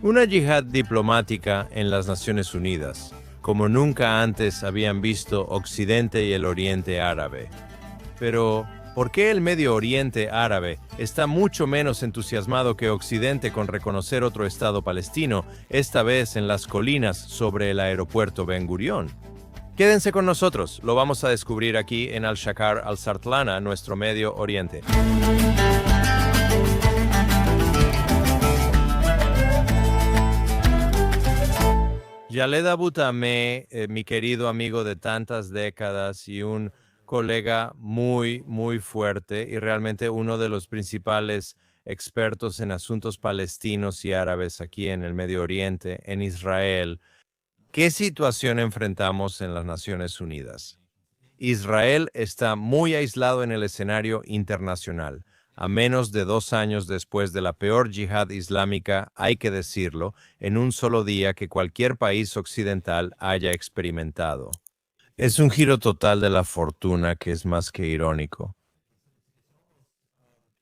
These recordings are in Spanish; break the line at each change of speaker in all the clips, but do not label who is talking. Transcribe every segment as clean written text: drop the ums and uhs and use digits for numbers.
Una yihad diplomática en las Naciones Unidas, como nunca antes habían visto Occidente y el Oriente Árabe. Pero, ¿por qué el Medio Oriente Árabe está mucho menos entusiasmado que Occidente con reconocer otro Estado palestino, esta vez en las colinas sobre el aeropuerto Ben Gurión? Quédense con nosotros, lo vamos a descubrir aquí en Al-Shakar Al-Sartlana, nuestro Medio Oriente. Yaled Abu Tameh, mi querido amigo de tantas décadas y un colega muy fuerte y realmente uno de los principales expertos en asuntos palestinos y árabes aquí en el Medio Oriente, en Israel. ¿Qué situación enfrentamos en las Naciones Unidas? Israel está muy aislado en el escenario internacional. A menos de 2 años después de la peor yihad islámica, hay que decirlo, en un solo día que cualquier país occidental haya experimentado. Es un giro total de la fortuna que es más que irónico.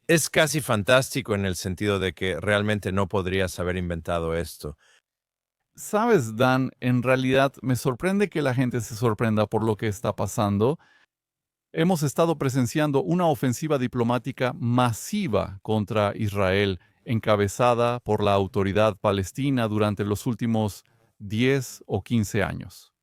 Es casi fantástico en el sentido de que realmente no podrías haber inventado esto.
Sabes, Dan, en realidad me sorprende que la gente se sorprenda por lo que está pasando. Hemos estado presenciando una ofensiva diplomática masiva contra Israel, encabezada por la autoridad palestina durante los últimos 10 o 15 años.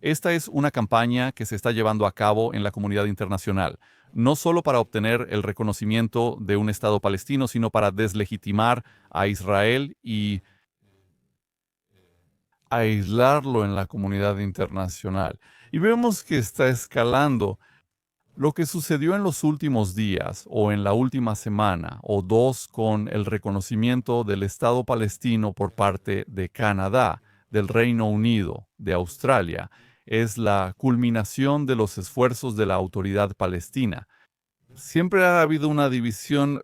Esta es una campaña que se está llevando a cabo en la comunidad internacional, no solo para obtener el reconocimiento de un Estado palestino, sino para deslegitimar a Israel y aislarlo en la comunidad internacional. Y vemos que está escalando. Lo que sucedió en los últimos días o en la última semana o dos con el reconocimiento del Estado palestino por parte de Canadá, del Reino Unido, de Australia, es la culminación de los esfuerzos de la autoridad palestina. Siempre ha habido una división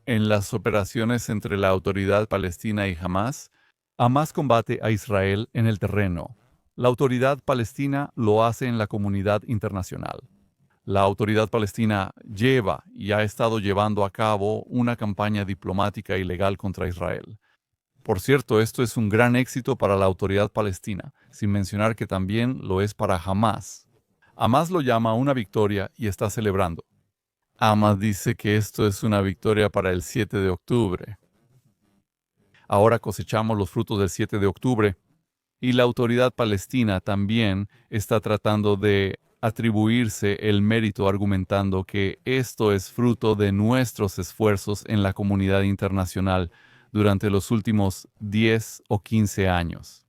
en las operaciones entre la autoridad palestina y Hamas. Hamas combate a Israel en el terreno. La autoridad palestina lo hace en la comunidad internacional. La autoridad palestina lleva y ha estado llevando a cabo una campaña diplomática ilegal contra Israel. Por cierto, esto es un gran éxito para la autoridad palestina, sin mencionar que también lo es para Hamas. Hamas lo llama una victoria y está celebrando. Hamas dice que esto es una victoria para el 7 de octubre. Ahora cosechamos los frutos del 7 de octubre. Y la autoridad palestina también está tratando de atribuirse el mérito argumentando que esto es fruto de nuestros esfuerzos en la comunidad internacional durante los últimos 10 o 15 años.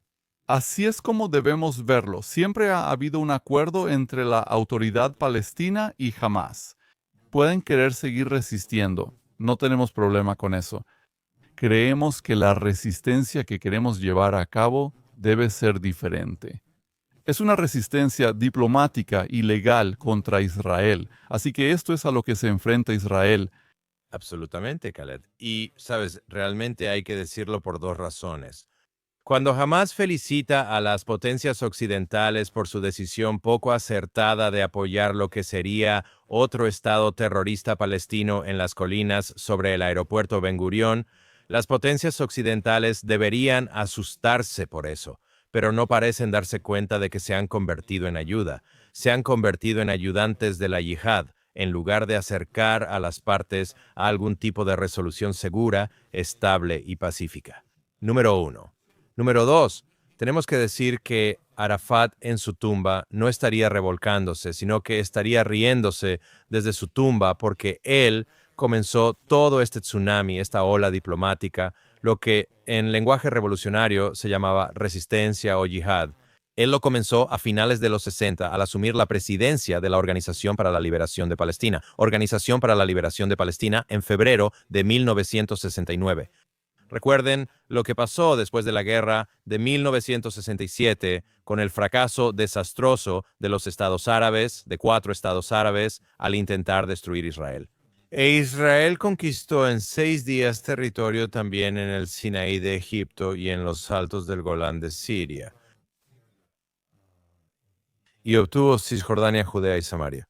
Así es como debemos verlo. Siempre ha habido un acuerdo entre la autoridad palestina y Hamas. Pueden querer seguir resistiendo. No tenemos problema con eso. Creemos que la resistencia que queremos llevar a cabo debe ser diferente. Es una resistencia diplomática y legal contra Israel, así que esto es a lo que se enfrenta Israel.
Absolutamente, Khaled. Y, sabes, realmente hay que decirlo por dos razones. Cuando Hamas felicita a las potencias occidentales por su decisión poco acertada de apoyar lo que sería otro Estado terrorista palestino en las colinas sobre el aeropuerto Ben Gurión, las potencias occidentales deberían asustarse por eso, pero no parecen darse cuenta de que se han convertido en ayuda. Se han convertido en ayudantes de la yihad, en lugar de acercar a las partes a algún tipo de resolución segura, estable y pacífica. Número 1. Número 2. Tenemos que decir que Arafat en su tumba no estaría revolcándose, sino que estaría riéndose desde su tumba porque él comenzó todo este tsunami, esta ola diplomática, lo que en lenguaje revolucionario se llamaba resistencia o yihad. Él lo comenzó a finales de los 60 al asumir la presidencia de la Organización para la Liberación de Palestina, Organización para la Liberación de Palestina, en febrero de 1969. Recuerden lo que pasó después de la guerra de 1967 con el fracaso desastroso de los estados árabes, de 4 estados árabes, al intentar destruir Israel. E Israel conquistó en 6 días territorio también en el Sinaí de Egipto y en los altos del Golán de Siria. Y obtuvo Cisjordania, Judea y Samaria.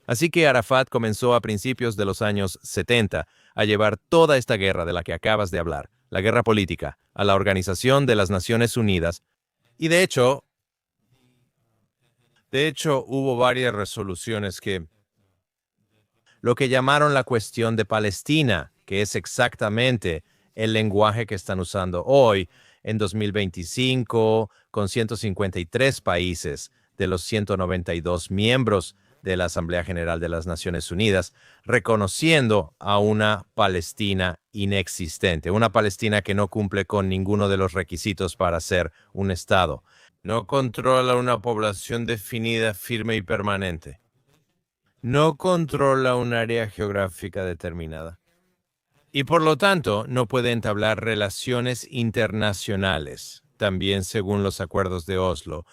Así que Arafat comenzó a principios de los años 70 a llevar toda esta guerra de la que acabas de hablar, la guerra política, a la Organización de las Naciones Unidas. Y de hecho, hubo varias resoluciones que lo que llamaron la cuestión de Palestina, que es exactamente el lenguaje que están usando hoy en 2025 con 153 países de los 192 miembros de la Asamblea General de las Naciones Unidas, reconociendo a una Palestina inexistente, una Palestina que no cumple con ninguno de los requisitos para ser un Estado. No controla una población definida, firme y permanente. No controla un área geográfica determinada. Y por lo tanto, no puede entablar relaciones internacionales, también según los acuerdos de Oslo.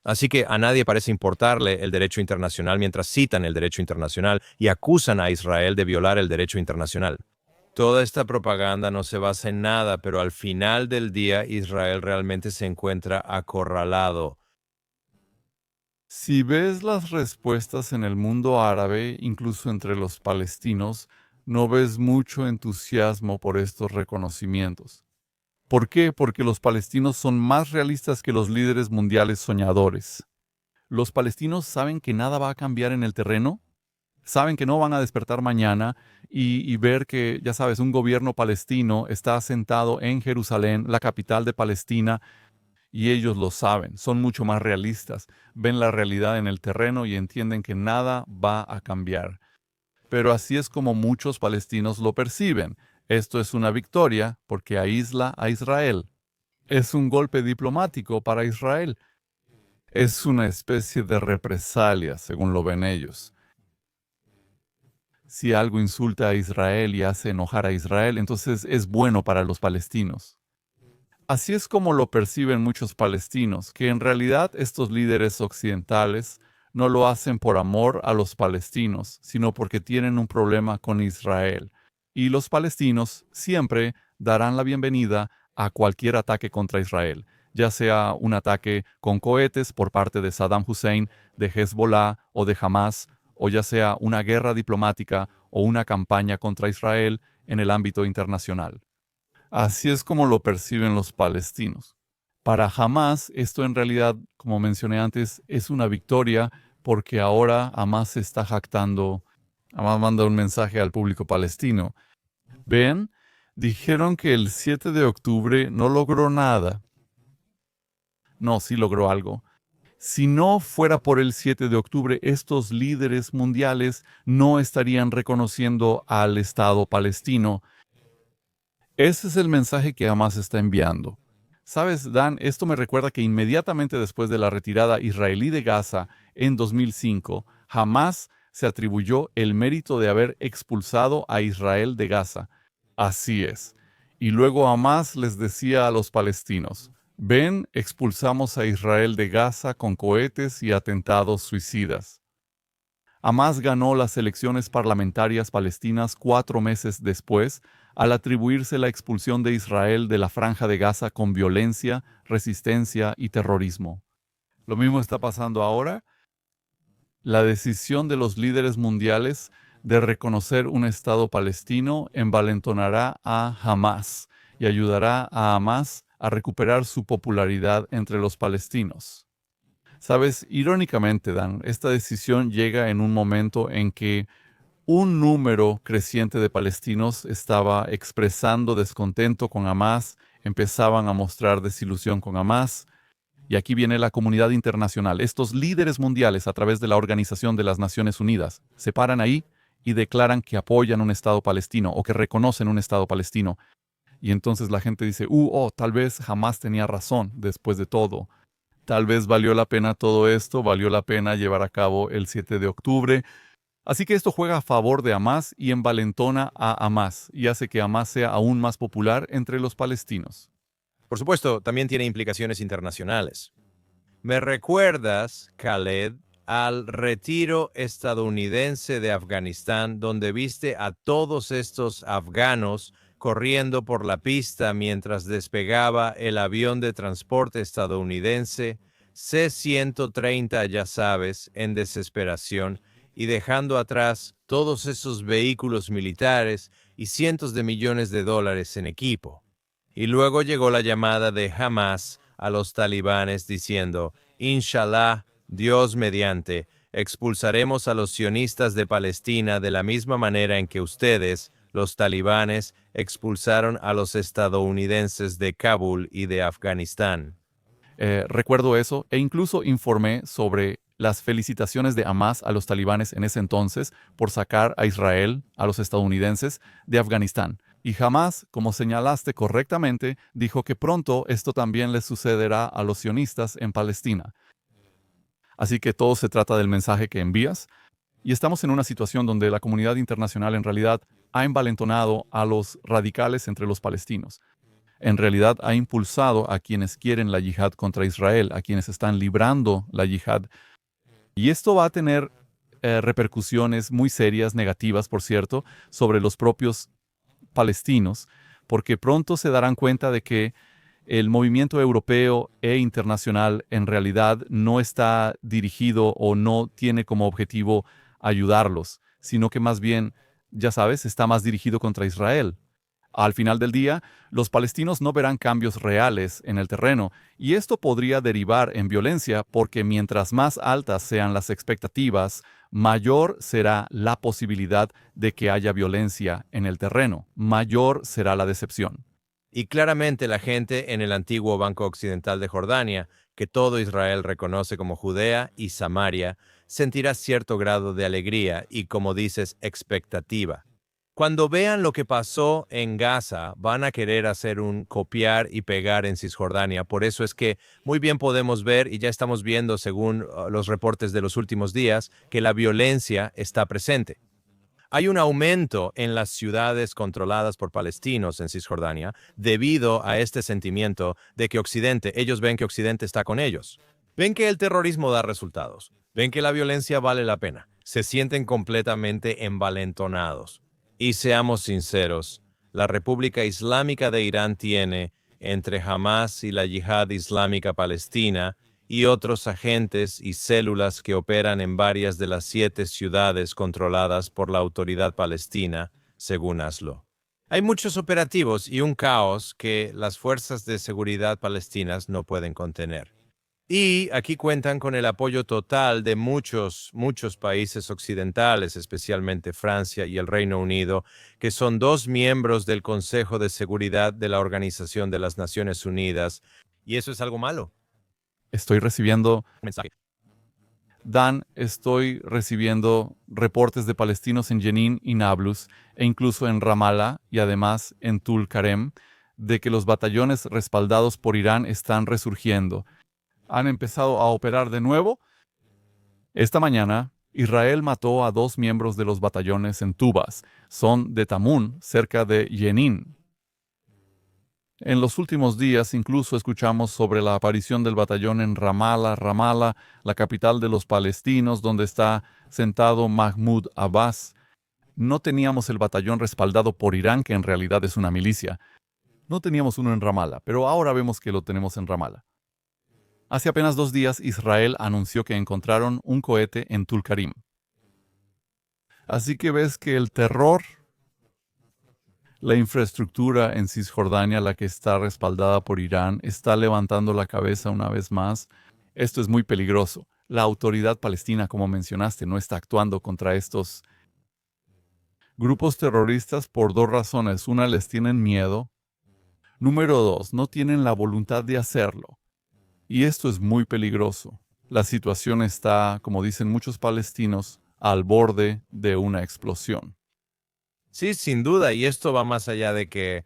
Así que a nadie parece importarle el derecho internacional mientras citan el derecho internacional y acusan a Israel de violar el derecho internacional. Toda esta propaganda no se basa en nada, pero al final del día Israel realmente se encuentra acorralado.
Si ves las respuestas en el mundo árabe, incluso entre los palestinos, no ves mucho entusiasmo por estos reconocimientos. ¿Por qué? Porque los palestinos son más realistas que los líderes mundiales soñadores. Los palestinos saben que nada va a cambiar en el terreno, saben que no van a despertar mañana y ver que, ya sabes, un gobierno palestino está asentado en Jerusalén, la capital de Palestina, y ellos lo saben, son mucho más realistas, ven la realidad en el terreno y entienden que nada va a cambiar. Pero así es como muchos palestinos lo perciben. Esto es una victoria porque aísla a Israel. Es un golpe diplomático para Israel. Es una especie de represalia, según lo ven ellos. Si algo insulta a Israel y hace enojar a Israel, entonces es bueno para los palestinos. Así es como lo perciben muchos palestinos, que en realidad estos líderes occidentales no lo hacen por amor a los palestinos, sino porque tienen un problema con Israel. Y los palestinos siempre darán la bienvenida a cualquier ataque contra Israel, ya sea un ataque con cohetes por parte de Saddam Hussein, de Hezbollah o de Hamas, o ya sea una guerra diplomática o una campaña contra Israel en el ámbito internacional. Así es como lo perciben los palestinos. Para Hamas, esto en realidad, como mencioné antes, es una victoria porque ahora Hamas se está jactando. Hamas manda un mensaje al público palestino. Ven, dijeron que el 7 de octubre no logró nada. No, sí logró algo. Si no fuera por el 7 de octubre, estos líderes mundiales no estarían reconociendo al Estado palestino. Ese es el mensaje que Hamas está enviando. Sabes, Dan, esto me recuerda que inmediatamente después de la retirada israelí de Gaza en 2005, Hamas se atribuyó el mérito de haber expulsado a Israel de Gaza. Así es. Y luego Hamas les decía a los palestinos, ven, expulsamos a Israel de Gaza con cohetes y atentados suicidas. Hamas ganó las elecciones parlamentarias palestinas 4 meses después, al atribuirse la expulsión de Israel de la Franja de Gaza con violencia, resistencia y terrorismo. Lo mismo está pasando ahora. La decisión de los líderes mundiales de reconocer un Estado palestino envalentonará a Hamas y ayudará a Hamas a recuperar su popularidad entre los palestinos. Sabes, irónicamente, Dan, esta decisión llega en un momento en que un número creciente de palestinos estaba expresando descontento con Hamas, empezaban a mostrar desilusión con Hamas. Y aquí viene la comunidad internacional. Estos líderes mundiales a través de la Organización de las Naciones Unidas se paran ahí y declaran que apoyan un Estado palestino o que reconocen un Estado palestino. Y entonces la gente dice, tal vez Hamas tenía razón después de todo. Tal vez valió la pena todo esto, valió la pena llevar a cabo el 7 de octubre. Así que esto juega a favor de Hamas y envalentona a Hamas y hace que Hamas sea aún más popular entre los palestinos.
Por supuesto, también tiene implicaciones internacionales. ¿Me recuerdas, Khaled, al retiro estadounidense de Afganistán, donde viste a todos estos afganos corriendo por la pista mientras despegaba el avión de transporte estadounidense C-130, ya sabes, en desesperación, y dejando atrás todos esos vehículos militares y cientos de millones de dólares en equipo? Y luego llegó la llamada de Hamas a los talibanes diciendo, Inshallah, Dios mediante, expulsaremos a los sionistas de Palestina de la misma manera en que ustedes, los talibanes, expulsaron a los estadounidenses de Kabul y de Afganistán.
Recuerdo eso e incluso informé sobre las felicitaciones de Hamas a los talibanes en ese entonces por sacar a Israel, a los estadounidenses, de Afganistán. Y Hamas, como señalaste correctamente, dijo que pronto esto también les sucederá a los sionistas en Palestina. Así que todo se trata del mensaje que envías. Y estamos en una situación donde la comunidad internacional en realidad ha envalentonado a los radicales entre los palestinos. En realidad ha impulsado a quienes quieren la yihad contra Israel, a quienes están librando la yihad. Y esto va a tener repercusiones muy serias, negativas, por cierto, sobre los propios palestinos, porque pronto se darán cuenta de que el movimiento europeo e internacional en realidad no está dirigido o no tiene como objetivo ayudarlos, sino que más bien, ya sabes, está más dirigido contra Israel. Al final del día, los palestinos no verán cambios reales en el terreno, y esto podría derivar en violencia porque mientras más altas sean las expectativas, mayor será la posibilidad de que haya violencia en el terreno, mayor será la decepción.
Y claramente la gente en el antiguo Banco Occidental de Jordania, que todo Israel reconoce como Judea y Samaria, sentirá cierto grado de alegría y, como dices, expectativa. Cuando vean lo que pasó en Gaza, van a querer hacer un copiar y pegar en Cisjordania. Por eso es que muy bien podemos ver, y ya estamos viendo según los reportes de los últimos días, que la violencia está presente. Hay un aumento en las ciudades controladas por palestinos en Cisjordania debido a este sentimiento de que ellos ven que Occidente está con ellos. Ven que el terrorismo da resultados. Ven que la violencia vale la pena. Se sienten completamente envalentonados. Y seamos sinceros, la República Islámica de Irán tiene, entre Hamas y la Yihad Islámica Palestina, y otros agentes y células que operan en varias de las 7 ciudades controladas por la Autoridad Palestina, según ASLO. Hay muchos operativos y un caos que las fuerzas de seguridad palestinas no pueden contener. Y aquí cuentan con el apoyo total de muchos países occidentales, especialmente Francia y el Reino Unido, que son 2 miembros del Consejo de Seguridad de la Organización de las Naciones Unidas. Y eso es algo malo.
Estoy recibiendo
Mensaje.
estoy recibiendo reportes de palestinos en Jenin y Nablus, e incluso en Ramallah y además en Tulkarem, de que los batallones respaldados por Irán están resurgiendo. Han empezado a operar de nuevo. Esta mañana, Israel mató a 2 miembros de los batallones en Tubas. Son de Tamun, cerca de Jenin. En los últimos días incluso escuchamos sobre la aparición del batallón en Ramallah, la capital de los palestinos, donde está sentado Mahmoud Abbas. No teníamos el batallón respaldado por Irán, que en realidad es una milicia. No teníamos uno en Ramallah, pero ahora vemos que lo tenemos en Ramallah. Hace apenas 2 días, Israel anunció que encontraron un cohete en Tulkarim. Así que ves que el terror, la infraestructura en Cisjordania, la que está respaldada por Irán, está levantando la cabeza una vez más. Esto es muy peligroso. La autoridad palestina, como mencionaste, no está actuando contra estos grupos terroristas por 2 razones. Una, les tienen miedo. Número 2, no tienen la voluntad de hacerlo. Y esto es muy peligroso. La situación está, como dicen muchos palestinos, al borde de una explosión.
Sí, sin duda, y esto va más allá de que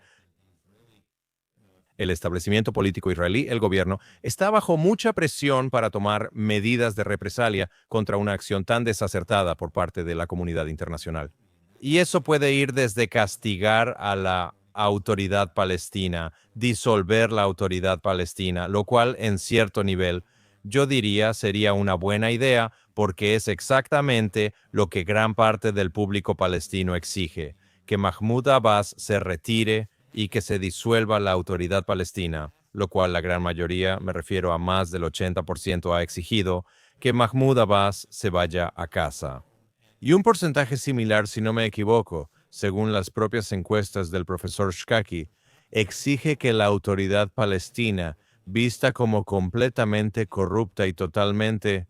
el establecimiento político israelí, el gobierno, está bajo mucha presión para tomar medidas de represalia contra una acción tan desacertada por parte de la comunidad internacional. Y eso puede ir desde castigar a la autoridad palestina, disolver la autoridad palestina, lo cual en cierto nivel yo diría sería una buena idea porque es exactamente lo que gran parte del público palestino exige, que Mahmoud Abbas se retire y que se disuelva la autoridad palestina, lo cual la gran mayoría, me refiero a más del 80%, ha exigido, que Mahmoud Abbas se vaya a casa. Y un porcentaje similar, si no me equivoco, según las propias encuestas del profesor Shkaki, exige que la autoridad palestina, vista como completamente corrupta y totalmente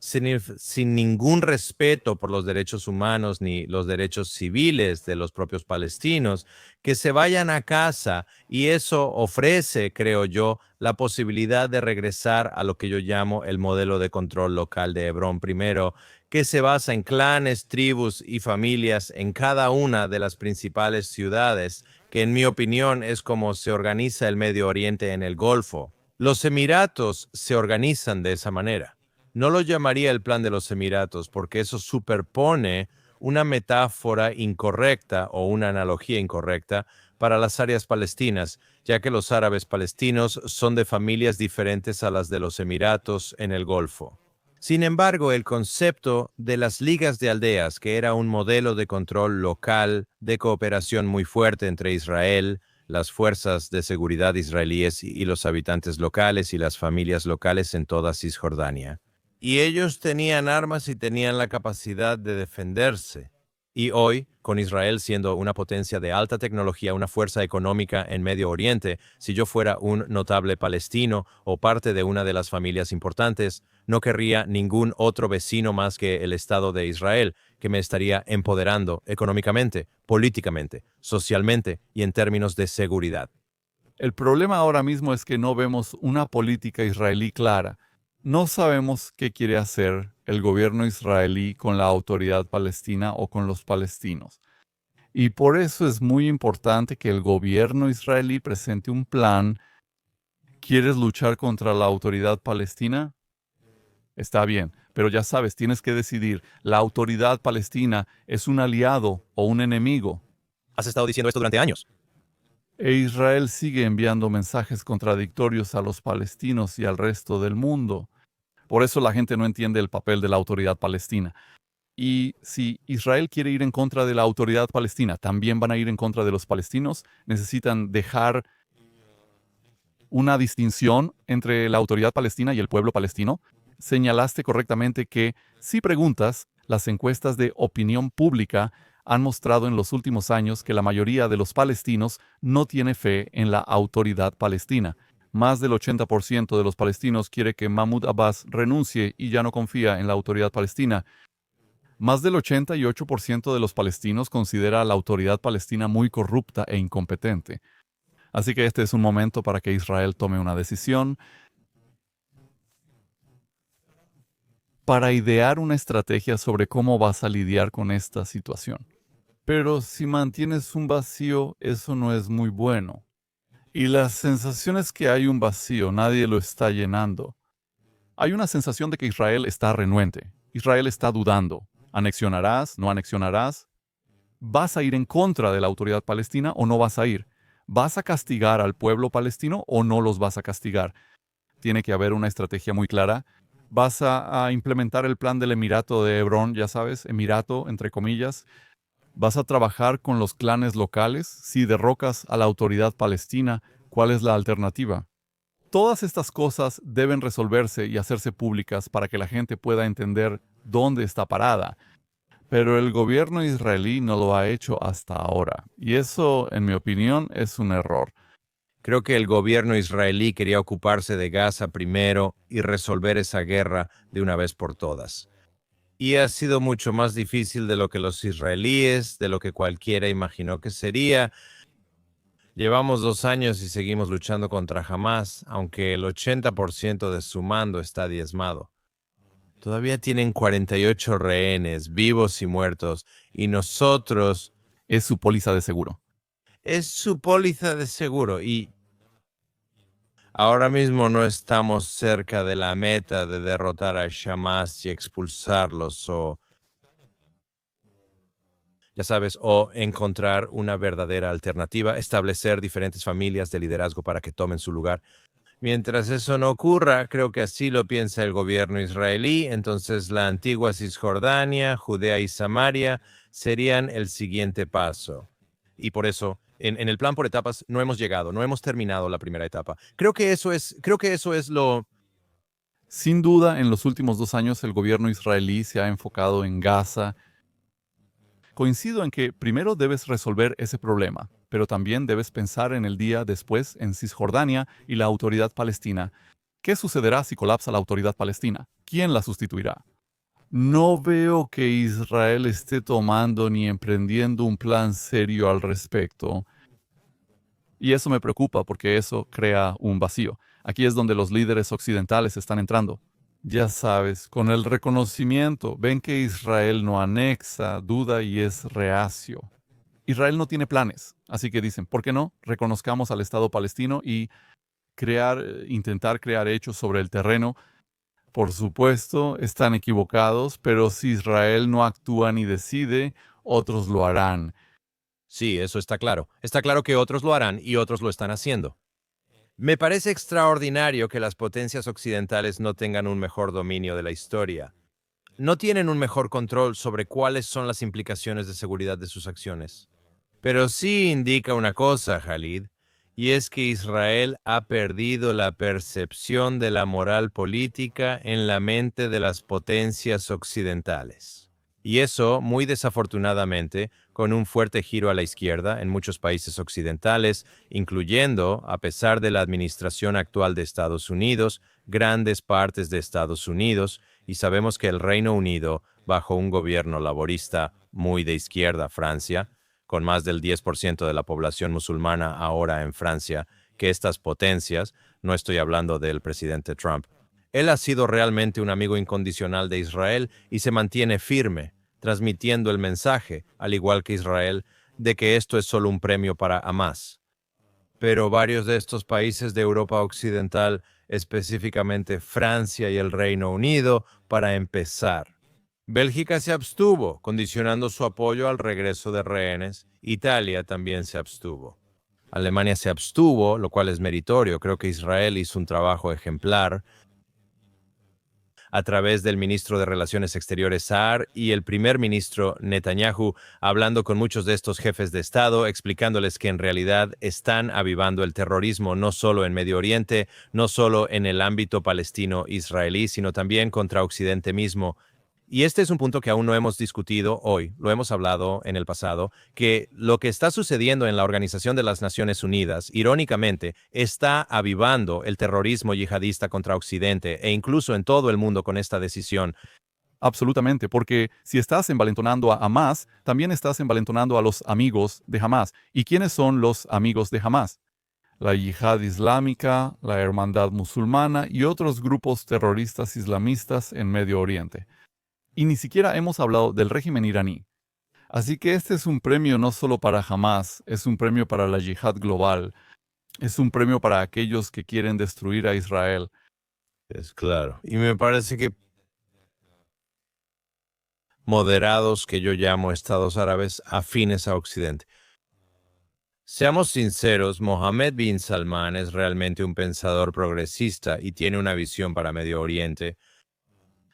sin ningún respeto por los derechos humanos ni los derechos civiles de los propios palestinos, que se vayan a casa, y eso ofrece, creo yo, la posibilidad de regresar a lo que yo llamo el modelo de control local de Hebrón primero, que se basa en clanes, tribus y familias en cada una de las principales ciudades, que en mi opinión es como se organiza el Medio Oriente en el Golfo. Los Emiratos se organizan de esa manera. No lo llamaría el plan de los Emiratos porque eso superpone una metáfora incorrecta o una analogía incorrecta para las áreas palestinas, ya que los árabes palestinos son de familias diferentes a las de los Emiratos en el Golfo. Sin embargo, el concepto de las ligas de aldeas, que era un modelo de control local, de cooperación muy fuerte entre Israel, las fuerzas de seguridad israelíes y los habitantes locales y las familias locales en toda Cisjordania. Y ellos tenían armas y tenían la capacidad de defenderse. Y hoy, con Israel siendo una potencia de alta tecnología, una fuerza económica en Medio Oriente, si yo fuera un notable palestino o parte de una de las familias importantes, no querría ningún otro vecino más que el Estado de Israel, que me estaría empoderando económicamente, políticamente, socialmente y en términos de seguridad.
El problema ahora mismo es que no vemos una política israelí clara. No sabemos qué quiere hacer el gobierno israelí con la autoridad palestina o con los palestinos. Y por eso es muy importante que el gobierno israelí presente un plan. ¿Quieres luchar contra la autoridad palestina? Está bien, pero ya sabes, tienes que decidir, ¿la autoridad palestina es un aliado o un enemigo?
Has estado diciendo esto durante años.
E Israel sigue enviando mensajes contradictorios a los palestinos y al resto del mundo. Por eso la gente no entiende el papel de la autoridad palestina. Y si Israel quiere ir en contra de la autoridad palestina, también van a ir en contra de los palestinos. Necesitan dejar una distinción entre la autoridad palestina y el pueblo palestino. Señalaste correctamente que, si preguntas, las encuestas de opinión pública han mostrado en los últimos años que la mayoría de los palestinos no tiene fe en la autoridad palestina. Más del 80% de los palestinos quiere que Mahmoud Abbas renuncie y ya no confía en la autoridad palestina. Más del 88% de los palestinos considera a la autoridad palestina muy corrupta e incompetente. Así que este es un momento para que Israel tome una decisión, para idear una estrategia sobre cómo vas a lidiar con esta situación. Pero si mantienes un vacío, eso no es muy bueno. Y la sensación es que hay un vacío, nadie lo está llenando. Hay una sensación de que Israel está renuente. Israel está dudando. ¿Anexionarás? ¿No anexionarás? ¿Vas a ir en contra de la autoridad palestina o no vas a ir? ¿Vas a castigar al pueblo palestino o no los vas a castigar? Tiene que haber una estrategia muy clara. ¿Vas a implementar el plan del Emirato de Hebrón, ya sabes, Emirato, entre comillas? ¿Vas a trabajar con los clanes locales? Si derrocas a la autoridad palestina, ¿cuál es la alternativa? Todas estas cosas deben resolverse y hacerse públicas para que la gente pueda entender dónde está parada. Pero el gobierno israelí no lo ha hecho hasta ahora. Y eso, en mi opinión, es un error.
Creo que el gobierno israelí quería ocuparse de Gaza primero y resolver esa guerra de una vez por todas. Y ha sido mucho más difícil de lo que los israelíes, de lo que cualquiera imaginó que sería. Llevamos 2 años y seguimos luchando contra Hamás, aunque el 80% de su mando está diezmado. Todavía tienen 48 rehenes, vivos y muertos, y nosotros...
Es su póliza de seguro.
Es su póliza de seguro, y ahora mismo no estamos cerca de la meta de derrotar a Hamás y expulsarlos ya sabes, o encontrar una verdadera alternativa, establecer diferentes familias de liderazgo para que tomen su lugar. Mientras eso no ocurra, creo que así lo piensa el gobierno israelí, entonces la antigua Cisjordania, Judea y Samaria serían el siguiente paso. Y por eso, en el plan por etapas, no hemos llegado, no hemos terminado la primera etapa. Creo que eso es lo...
Sin duda, en los últimos 2 años el gobierno israelí se ha enfocado en Gaza. Coincido en que primero debes resolver ese problema. pero también debes pensar en el día después en Cisjordania y la autoridad palestina. ¿Qué sucederá si colapsa la autoridad palestina? ¿Quién la sustituirá? No veo que Israel esté tomando ni emprendiendo un plan serio al respecto. Y eso me preocupa porque eso crea un vacío. Aquí es donde los líderes occidentales están entrando. Ya sabes, con el reconocimiento, ven que Israel no anexa, duda y es reacio. Israel no tiene planes, así que dicen, ¿por qué no? Reconozcamos al Estado palestino y intentar crear hechos sobre el terreno. Por supuesto, están equivocados, pero si Israel no actúa ni decide, otros lo harán.
Sí, eso está claro. Está claro que otros lo harán y otros lo están haciendo. Me parece extraordinario que las potencias occidentales no tengan un mejor dominio de la historia. No tienen un mejor control sobre cuáles son las implicaciones de seguridad de sus acciones. Pero sí indica una cosa, Khalid, y es que Israel ha perdido la percepción de la moral política en la mente de las potencias occidentales. Y eso, muy desafortunadamente, con un fuerte giro a la izquierda en muchos países occidentales, incluyendo, a pesar de la administración actual de Estados Unidos, grandes partes de Estados Unidos, y sabemos que el Reino Unido, bajo un gobierno laborista muy de izquierda, Francia, con más del 10% de la población musulmana ahora en Francia, que estas potencias, no estoy hablando del presidente Trump, él ha sido realmente un amigo incondicional de Israel y se mantiene firme, transmitiendo el mensaje, al igual que Israel, de que esto es solo un premio para Hamas. Pero varios de estos países de Europa Occidental, específicamente Francia y el Reino Unido, para empezar. Bélgica se abstuvo, condicionando su apoyo al regreso de rehenes. Italia también se abstuvo. Alemania se abstuvo, lo cual es meritorio. Creo que Israel hizo un trabajo ejemplar a través del ministro de Relaciones Exteriores Saar y el primer ministro Netanyahu, hablando con muchos de estos jefes de Estado, explicándoles que en realidad están avivando el terrorismo no solo en Medio Oriente, no solo en el ámbito palestino-israelí, sino también contra Occidente mismo. Y este es un punto que aún no hemos discutido hoy, lo hemos hablado en el pasado, que lo que está sucediendo en la Organización de las Naciones Unidas, irónicamente, está avivando el terrorismo yihadista contra Occidente e incluso en todo el mundo con esta decisión.
Absolutamente, porque si estás envalentonando a Hamas, también estás envalentonando a los amigos de Hamas. ¿Y quiénes son los amigos de Hamas? La Yihad Islámica, la Hermandad Musulmana y otros grupos terroristas islamistas en Medio Oriente. Y ni siquiera hemos hablado del régimen iraní. Así que este es un premio no solo para Hamas, es un premio para la yihad global, es un premio para aquellos que quieren destruir a Israel.
Es claro. Y me parece que moderados que yo llamo estados árabes afines a Occidente. Seamos sinceros, Mohammed bin Salman es realmente un pensador progresista y tiene una visión para Medio Oriente.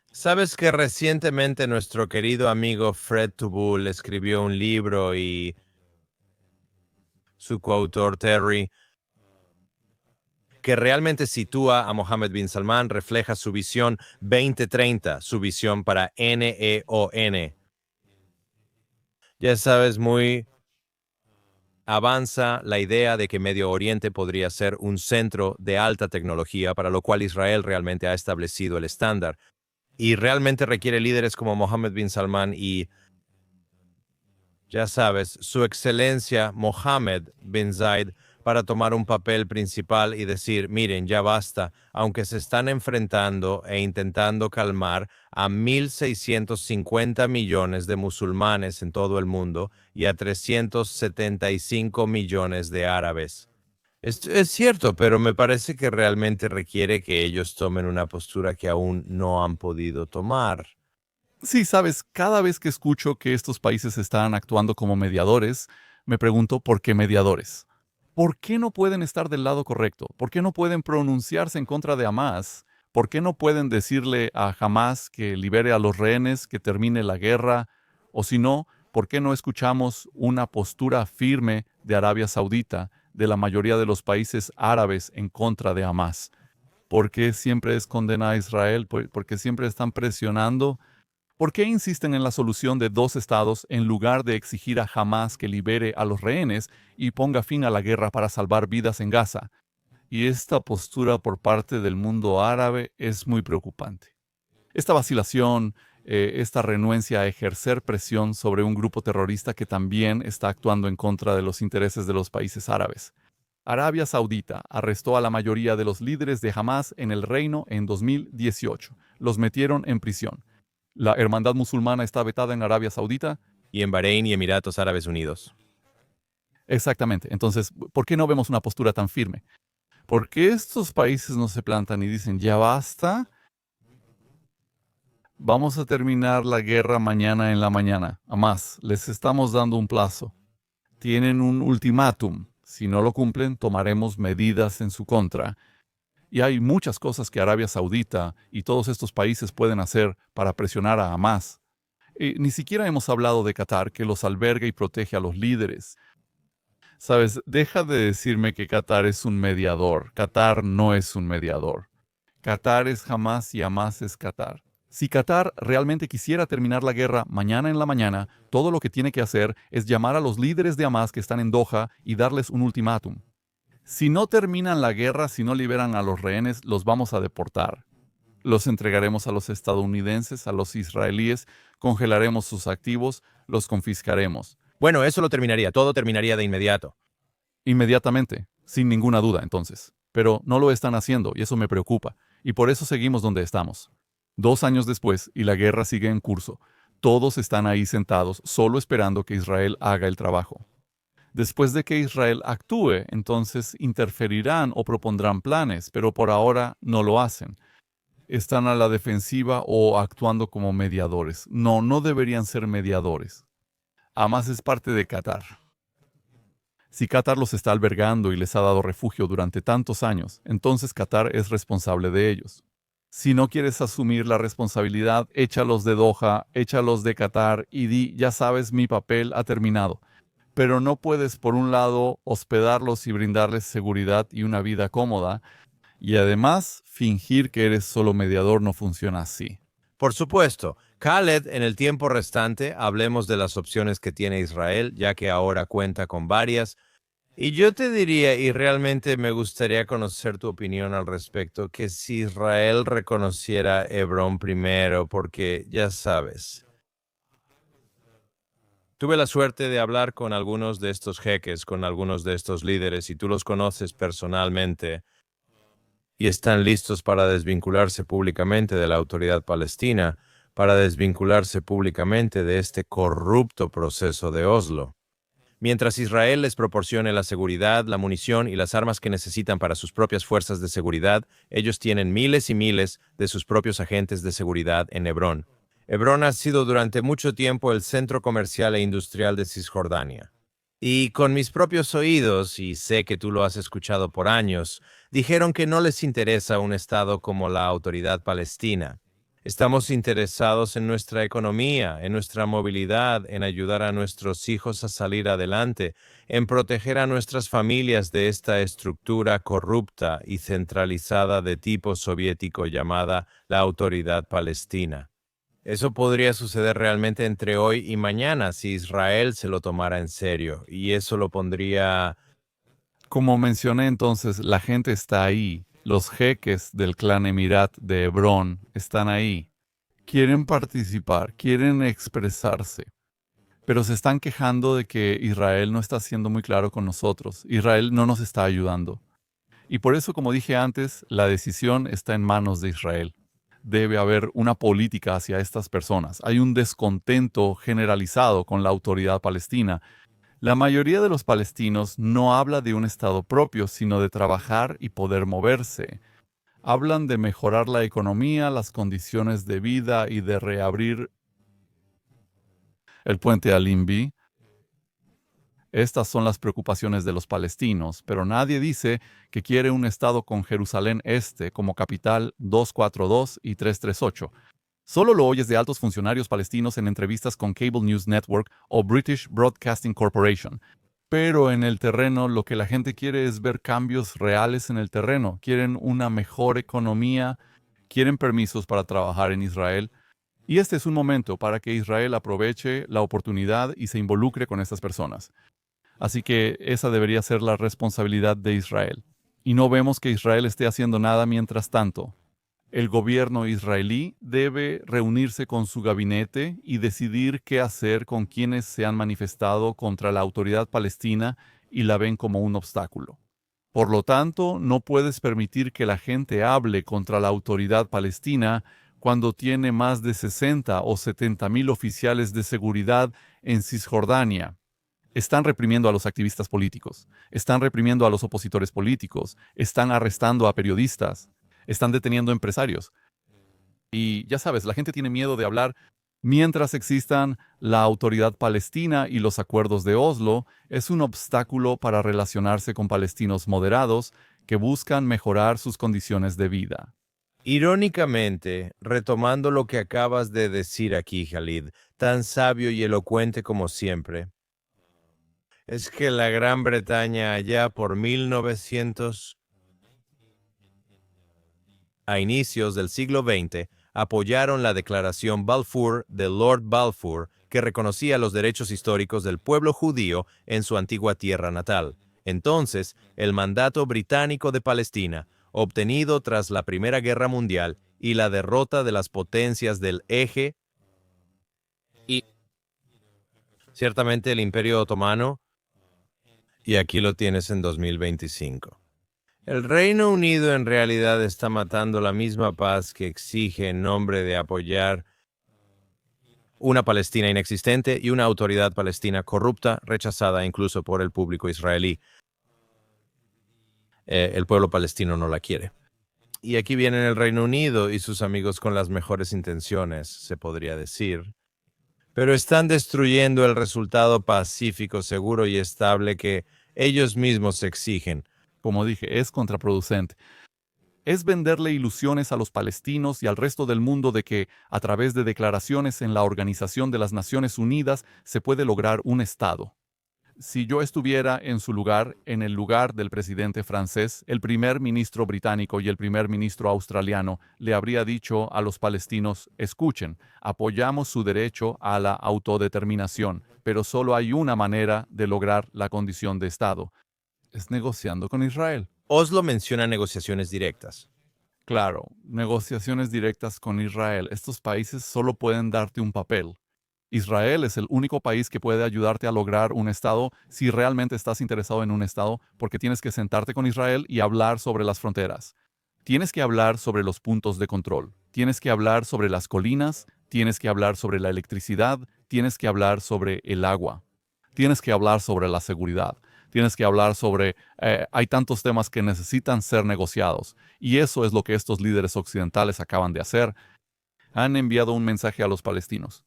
Sabes que recientemente nuestro querido amigo Fred Tubul escribió un libro y su coautor Terry, que realmente sitúa a Mohammed bin Salman, refleja su visión 2030, su visión para NEON. Ya sabes, muy avanza la idea de que Medio Oriente podría ser un centro de alta tecnología, para lo cual Israel realmente ha establecido el estándar. Y realmente requiere líderes como Mohammed bin Salman y, ya sabes, su excelencia Mohammed bin Zayed para tomar un papel principal y decir, miren, ya basta, aunque se están enfrentando e intentando calmar a 1.650 millones de musulmanes en todo el mundo y a 375 millones de árabes. Es cierto, pero me parece que realmente requiere que ellos tomen una postura que aún no han podido tomar.
Sí, sabes, cada vez que escucho que estos países están actuando como mediadores, me pregunto por qué mediadores. ¿Por qué no pueden estar del lado correcto? ¿Por qué no pueden pronunciarse en contra de Hamas? ¿Por qué no pueden decirle a Hamas que libere a los rehenes, que termine la guerra? O si no, ¿por qué no escuchamos una postura firme de Arabia Saudita, de la mayoría de los países árabes en contra de Hamas? ¿Por qué siempre es condena a Israel? ¿Por qué siempre están presionando? ¿Por qué insisten en la solución de dos estados en lugar de exigir a Hamás que libere a los rehenes y ponga fin a la guerra para salvar vidas en Gaza? Y esta postura por parte del mundo árabe es muy preocupante. Esta vacilación, esta renuencia a ejercer presión sobre un grupo terrorista que también está actuando en contra de los intereses de los países árabes. Arabia Saudita arrestó a la mayoría de los líderes de Hamás en el reino en 2018. Los metieron en prisión. La hermandad musulmana está vetada en Arabia Saudita.
Y en Bahrein y Emiratos Árabes Unidos.
Exactamente. Entonces, ¿por qué no vemos una postura tan firme? ¿Por qué estos países no se plantan y dicen, ya basta? Vamos a terminar la guerra mañana en la mañana. Además, les estamos dando un plazo. Tienen un ultimátum. Si no lo cumplen, tomaremos medidas en su contra. Y hay muchas cosas que Arabia Saudita y todos estos países pueden hacer para presionar a Hamás. Ni siquiera hemos hablado de Qatar, que los alberga y protege a los líderes. Sabes, deja de decirme que Qatar es un mediador. Qatar no es un mediador. Qatar es Hamás y Hamás es Qatar. Si Qatar realmente quisiera terminar la guerra mañana en la mañana, todo lo que tiene que hacer es llamar a los líderes de Hamás que están en Doha y darles un ultimátum. Si no terminan la guerra, si no liberan a los rehenes, los vamos a deportar. Los entregaremos a los estadounidenses, a los israelíes, congelaremos sus activos, los confiscaremos.
Bueno, eso lo terminaría, todo terminaría de inmediato.
Inmediatamente, sin ninguna duda, entonces. Pero no lo están haciendo y eso me preocupa. Y por eso seguimos donde estamos. 2 años después y la guerra sigue en curso. Todos están ahí sentados, solo esperando que Israel haga el trabajo. Después de que Israel actúe, entonces interferirán o propondrán planes, pero por ahora no lo hacen. Están a la defensiva o actuando como mediadores. No, no deberían ser mediadores. Hamas es parte de Qatar. Si Qatar los está albergando y les ha dado refugio durante tantos años, entonces Qatar es responsable de ellos. Si no quieres asumir la responsabilidad, échalos de Doha, échalos de Qatar y di, ya sabes, mi papel ha terminado. Pero no puedes, por un lado, hospedarlos y brindarles seguridad y una vida cómoda, y además, fingir que eres solo mediador no funciona así.
Por supuesto, Khaled, en el tiempo restante, hablemos de las opciones que tiene Israel, ya que ahora cuenta con varias. Y yo te diría, y realmente me gustaría conocer tu opinión al respecto, que si Israel reconociera Hebrón primero, porque ya sabes. Tuve la suerte de hablar con algunos de estos jeques, con algunos de estos líderes, y tú los conoces personalmente, y están listos para desvincularse públicamente de la autoridad palestina, para desvincularse públicamente de este corrupto proceso de Oslo. Mientras Israel les proporcione la seguridad, la munición y las armas que necesitan para sus propias fuerzas de seguridad, ellos tienen miles y miles de sus propios agentes de seguridad en Hebrón. Hebrón ha sido durante mucho tiempo el centro comercial e industrial de Cisjordania. Y con mis propios oídos, y sé que tú lo has escuchado por años, dijeron que no les interesa un Estado como la Autoridad Palestina. Estamos interesados en nuestra economía, en nuestra movilidad, en ayudar a nuestros hijos a salir adelante, en proteger a nuestras familias de esta estructura corrupta y centralizada de tipo soviético llamada la Autoridad Palestina. Eso podría suceder realmente entre hoy y mañana si Israel se lo tomara en serio, y eso lo pondría...
Como mencioné entonces, la gente está ahí. Los jeques del clan Emirat de Hebrón están ahí. Quieren participar, quieren expresarse, pero se están quejando de que Israel no está siendo muy claro con nosotros. Israel no nos está ayudando. Y por eso, como dije antes, la decisión está en manos de Israel. Debe haber una política hacia estas personas. Hay un descontento generalizado con la autoridad palestina. La mayoría de los palestinos no habla de un Estado propio, sino de trabajar y poder moverse. Hablan de mejorar la economía, las condiciones de vida y de reabrir el puente al INVI. Estas son las preocupaciones de los palestinos, pero nadie dice que quiere un Estado con Jerusalén Este como capital 242 y 338. Solo lo oyes de altos funcionarios palestinos en entrevistas con Cable News Network o British Broadcasting Corporation. Pero en el terreno lo que la gente quiere es ver cambios reales en el terreno. Quieren una mejor economía, quieren permisos para trabajar en Israel. Y este es un momento para que Israel aproveche la oportunidad y se involucre con estas personas. Así que esa debería ser la responsabilidad de Israel. Y no vemos que Israel esté haciendo nada mientras tanto. El gobierno israelí debe reunirse con su gabinete y decidir qué hacer con quienes se han manifestado contra la autoridad palestina y la ven como un obstáculo. Por lo tanto, no puedes permitir que la gente hable contra la autoridad palestina cuando tiene más de 60 o 70 mil oficiales de seguridad en Cisjordania. Están reprimiendo a los activistas políticos, están reprimiendo a los opositores políticos, están arrestando a periodistas, están deteniendo empresarios. Y ya sabes, la gente tiene miedo de hablar mientras existan la autoridad palestina y los acuerdos de Oslo. Es un obstáculo para relacionarse con palestinos moderados que buscan mejorar sus condiciones de vida.
Irónicamente, retomando lo que acabas de decir aquí, Khalid, tan sabio y elocuente como siempre, es que la Gran Bretaña allá por 1900, a inicios del siglo XX, apoyaron la Declaración Balfour de Lord Balfour, que reconocía los derechos históricos del pueblo judío en su antigua tierra natal. Entonces, el mandato británico de Palestina, obtenido tras la Primera Guerra Mundial y la derrota de las potencias del Eje y ciertamente el Imperio Otomano, y aquí lo tienes en 2025. El Reino Unido en realidad está matando la misma paz que exige en nombre de apoyar una Palestina inexistente y una autoridad palestina corrupta, rechazada incluso por el público israelí. El pueblo palestino no la quiere. Y aquí vienen el Reino Unido y sus amigos con las mejores intenciones, se podría decir, pero están destruyendo el resultado pacífico, seguro y estable que ellos mismos exigen.
Como dije, es contraproducente. Es venderle ilusiones a los palestinos y al resto del mundo de que, a través de declaraciones en la Organización de las Naciones Unidas, se puede lograr un Estado. Si yo estuviera en su lugar, en el lugar del presidente francés, el primer ministro británico y el primer ministro australiano, le habría dicho a los palestinos: escuchen, apoyamos su derecho a la autodeterminación, pero solo hay una manera de lograr la condición de Estado. Es negociando con Israel.
Oslo menciona negociaciones directas.
Claro, negociaciones directas con Israel. Estos países solo pueden darte un papel. Israel es el único país que puede ayudarte a lograr un Estado si realmente estás interesado en un Estado, porque tienes que sentarte con Israel y hablar sobre las fronteras. Tienes que hablar sobre los puntos de control. Tienes que hablar sobre las colinas. Tienes que hablar sobre la electricidad. Tienes que hablar sobre el agua. Tienes que hablar sobre la seguridad. Tienes que hablar sobre... hay tantos temas que necesitan ser negociados. Y eso es lo que estos líderes occidentales acaban de hacer. Han enviado un mensaje a los palestinos: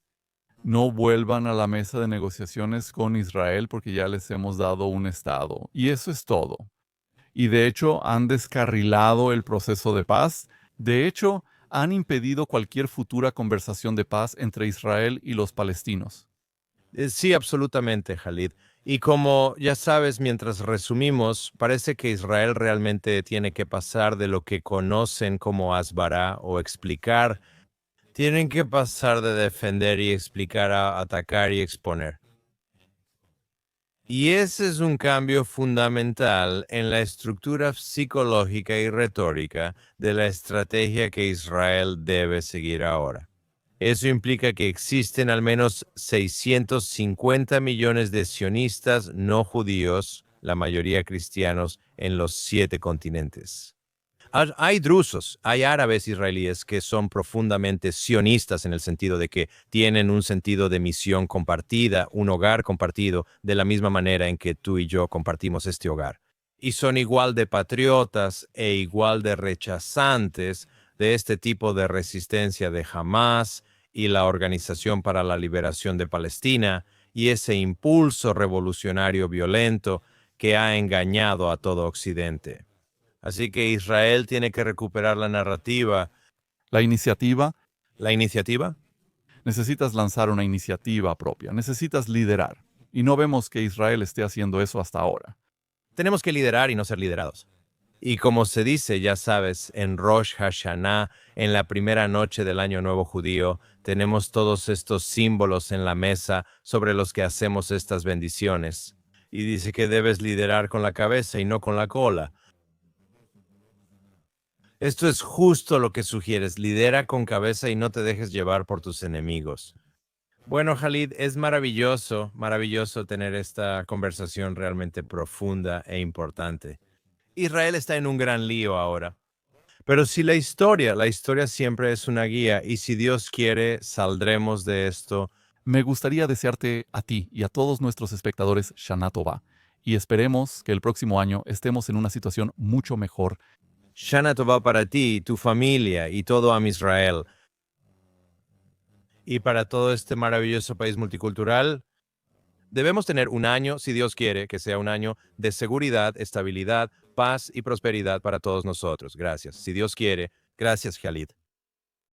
no vuelvan a la mesa de negociaciones con Israel porque ya les hemos dado un Estado. Y eso es todo. Y de hecho han descarrilado el proceso de paz. De hecho, han impedido cualquier futura conversación de paz entre Israel y los palestinos.
Sí, absolutamente, Khalid. Y como ya sabes, mientras resumimos, parece que Israel realmente tiene que pasar de lo que conocen como Asbará o explicar. Tienen que pasar de defender y explicar a atacar y exponer. Y ese es un cambio fundamental en la estructura psicológica y retórica de la estrategia que Israel debe seguir ahora. Eso implica que existen al menos 650 millones de sionistas no judíos, la mayoría cristianos, en los 7 continentes. Hay drusos, hay árabes israelíes que son profundamente sionistas en el sentido de que tienen un sentido de misión compartida, un hogar compartido, de la misma manera en que tú y yo compartimos este hogar. Y son igual de patriotas e igual de rechazantes de este tipo de resistencia de Hamas y la Organización para la Liberación de Palestina y ese impulso revolucionario violento que ha engañado a todo Occidente. Así que Israel tiene que recuperar la narrativa.
La iniciativa,
¿La iniciativa?
necesitas lanzar una iniciativa propia, necesitas liderar. Y no vemos que Israel esté haciendo eso hasta ahora.
Tenemos que liderar y no ser liderados. Y como se dice, ya sabes, en Rosh Hashanah, en la primera noche del Año Nuevo Judío, tenemos todos estos símbolos en la mesa sobre los que hacemos estas bendiciones. Y dice que debes liderar con la cabeza y no con la cola. Esto es justo lo que sugieres, lidera con cabeza y no te dejes llevar por tus enemigos. Bueno, Khalid, es maravilloso, maravilloso tener esta conversación realmente profunda e importante. Israel está en un gran lío ahora. Pero si la historia siempre es una guía y si Dios quiere, saldremos de esto.
Me gustaría desearte a ti y a todos nuestros espectadores Shana Tova, y esperemos que el próximo año estemos en una situación mucho mejor.
Shana Tova para ti, tu familia y todo Am Israel. Y para todo este maravilloso país multicultural, debemos tener un año, si Dios quiere, que sea un año de seguridad, estabilidad, paz y prosperidad para todos nosotros. Gracias. Si Dios quiere, gracias, Khalid.